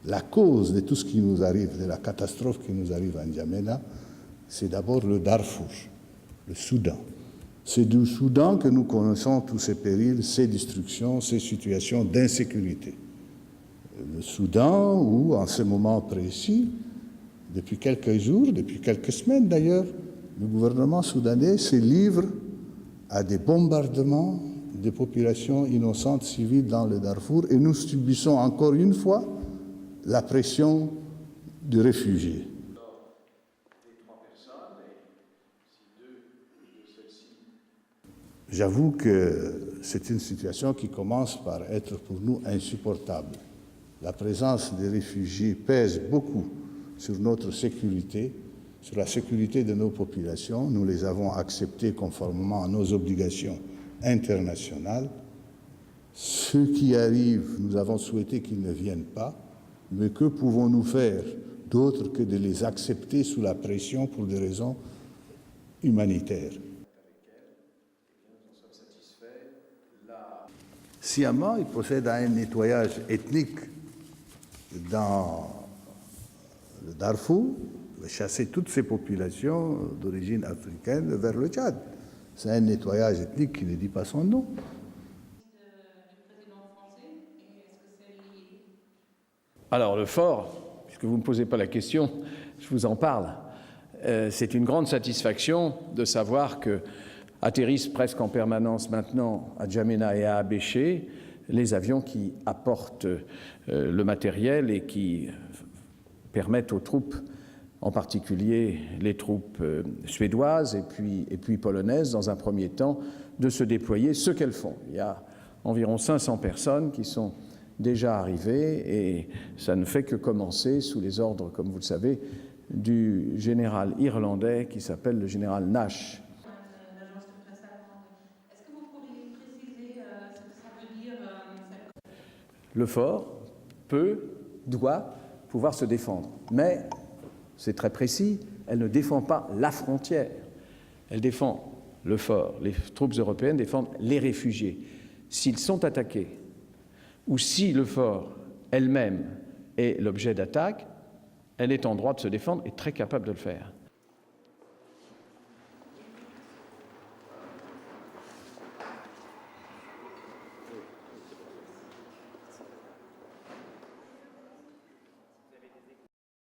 la cause de tout ce qui nous arrive, de la catastrophe qui nous arrive à N'Djamena, c'est d'abord le Darfour, le Soudan. C'est du Soudan que nous connaissons tous ces périls, ces destructions, ces situations d'insécurité. Le Soudan où, en ce moment précis, depuis quelques jours, depuis quelques semaines d'ailleurs, le gouvernement soudanais se livre à des bombardements des populations innocentes civiles dans le Darfour et nous subissons encore une fois la pression des réfugiés. J'avoue que c'est une situation qui commence par être pour nous insupportable. La présence des réfugiés pèse beaucoup sur notre sécurité, sur la sécurité de nos populations. Nous les avons acceptés conformément à nos obligations internationales. Ceux qui arrivent, nous avons souhaité qu'ils ne viennent pas, mais que pouvons-nous faire d'autre que de les accepter sous la pression pour des raisons humanitaires? Sciemment, il procède à un nettoyage ethnique dans le Darfour, de chasser toutes ces populations d'origine africaine vers le Tchad. C'est un nettoyage ethnique qui ne dit pas son nom. Alors le fort, puisque vous ne me posez pas la question, je vous en parle. C'est une grande satisfaction de savoir que atterrissent presque en permanence maintenant à N'Djamena et à Abéché les avions qui apportent le matériel et qui permettent aux troupes, en particulier les troupes suédoises et puis polonaises, dans un premier temps, de se déployer, ce qu'elles font. Il y a environ 500 personnes qui sont déjà arrivées et ça ne fait que commencer sous les ordres, comme vous le savez, du général irlandais qui s'appelle le général Nash. Le fort doit pouvoir se défendre. Mais, c'est très précis, elle ne défend pas la frontière. Elle défend le fort. Les troupes européennes défendent les réfugiés. S'ils sont attaqués, ou si le fort elle-même est l'objet d'attaque, elle est en droit de se défendre et très capable de le faire.